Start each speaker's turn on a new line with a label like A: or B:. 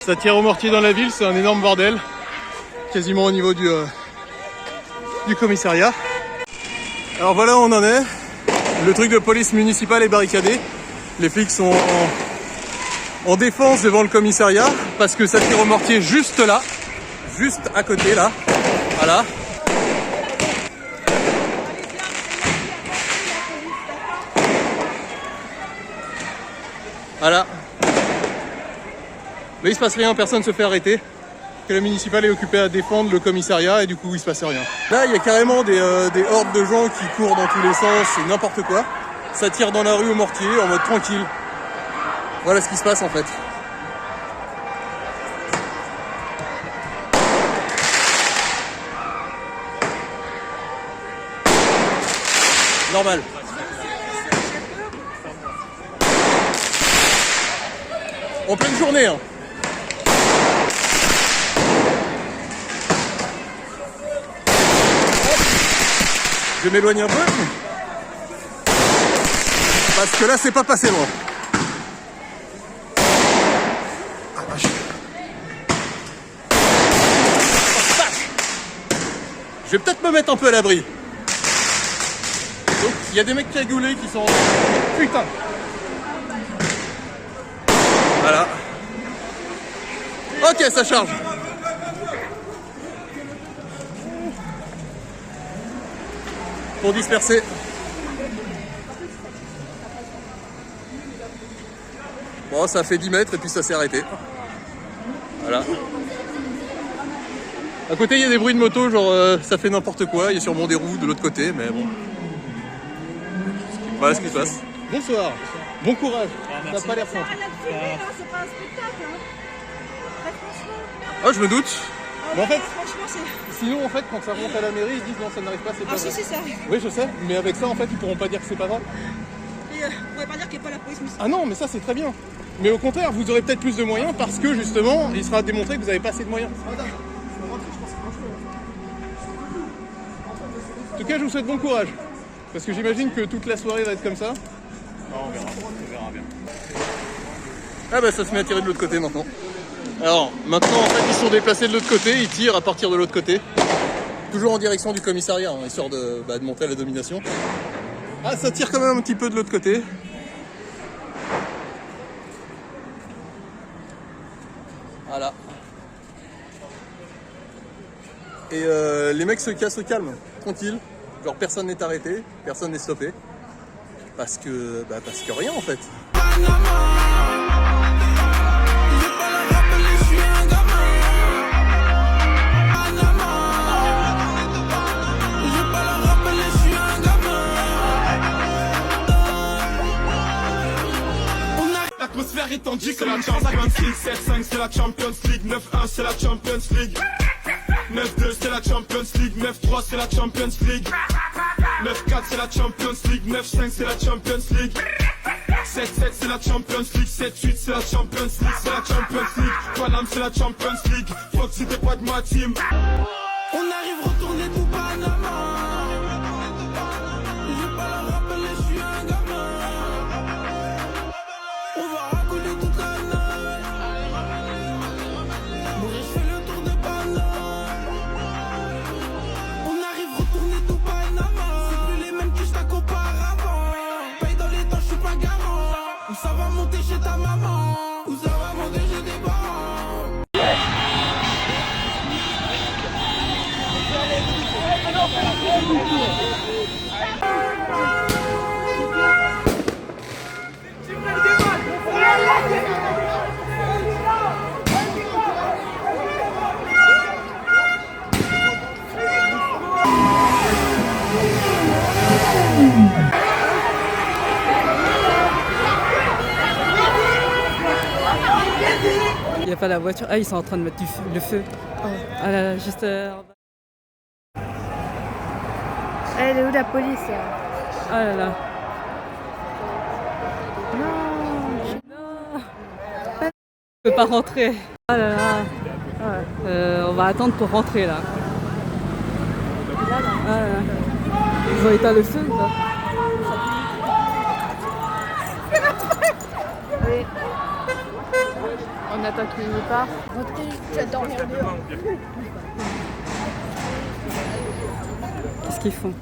A: Ça tire au mortier dans la ville, c'est un énorme bordel. Quasiment au niveau du commissariat. Alors voilà où on en est. Le truc de police municipale est barricadé. Les flics sont en défense devant le commissariat parce que ça tire au mortier juste là. Juste à côté là. Voilà. Voilà. Mais il se passe rien, personne ne se fait arrêter. Que le municipal est occupé à défendre le commissariat et du coup il se passe rien. Là il y a carrément des hordes de gens qui courent dans tous les sens, c'est n'importe quoi. Ça tire dans la rue au mortier en mode tranquille. Voilà ce qui se passe en fait. Normal. En pleine journée hein. Je vais m'éloigner un peu. Parce que là, c'est pas passé loin. Ah, vache. Je vais peut-être me mettre un peu à l'abri. Donc, il y a des mecs cagoulés qui sont... Putain. Voilà. Ok, ça charge. Pour disperser. Bon, ça fait 10 mètres et puis ça s'est arrêté. Voilà. À côté, il y a des bruits de moto, genre ça fait n'importe quoi. Il y a sûrement des roues de l'autre côté, mais bon. Voilà ce qui se passe. Bonsoir. Bon courage. Ça n'a pas l'air simple.
B: C'est pas un spectacle.
A: Ah, je me doute. Mais en fait,
B: Franchement, c'est.
A: sinon, en fait, quand ça remonte à la mairie, ils disent non, ça n'arrive pas, c'est pas
B: Ah,
A: vrai.
B: si, ça arrive.
A: Oui, je sais, mais avec ça, en fait, ils pourront pas dire que c'est pas vrai.
B: Et on pourrait pas dire qu'il n'y a pas la police municipale.
A: Ah non, mais ça, c'est très bien. Mais au contraire, vous aurez peut-être plus de moyens parce que, justement, il sera démontré que vous n'avez pas assez de moyens. En tout cas, je vous souhaite bon courage. Parce que j'imagine que toute la soirée va être comme ça. Non, on verra bien. Ah bah, ça se met à tirer de l'autre côté maintenant. Alors, maintenant, en fait, ils sont déplacés de l'autre côté, ils tirent à partir de l'autre côté. Toujours en direction du commissariat, hein, histoire de montrer la domination. Ah, ça tire quand même un petit peu de l'autre côté. Voilà. Et les mecs se cassent au calme, tranquille. Genre personne n'est arrêté, personne n'est stoppé. Parce que rien en fait.
C: L'atmosphère est tendue que la Champions League. 7-5 c'est la Champions League, 9-1 c'est la Champions League, 9-2 c'est la Champions League, 9-3 c'est la Champions League, 9-4 c'est la Champions League, 9-5 c'est la Champions League, 7-7 c'est la Champions League, 7-8 c'est la Champions League, c'est la Champions League, Paname c'est la Champions League, faut que c'était pas de ma team. On arrive retourner tout Panama. J'ai pas la rappeler, je suis un gamin. On va racoler toute la nuit. Mourir, je fais le tour de Panama. On arrive retourner tout Panama. C'est plus les mêmes que je qu'auparavant. Paye dans les temps, je suis pas garant. Où ça va monter chez ta maman. Où ça va monter chez tes parents.
D: Il n'y a pas la voiture. Ah, ils sont en train de mettre le feu. Oh. Ah là là, juste...
E: Elle est où la police?
D: Ah là là.
E: Non.
D: On peut pas rentrer. Ah là là. On va attendre pour rentrer là. Ah là là. Ils ont éteint le feu là.
E: Oui. On attend qu'il y part. Tu vas dormir dehors.
D: Qu'est-ce qu'ils font?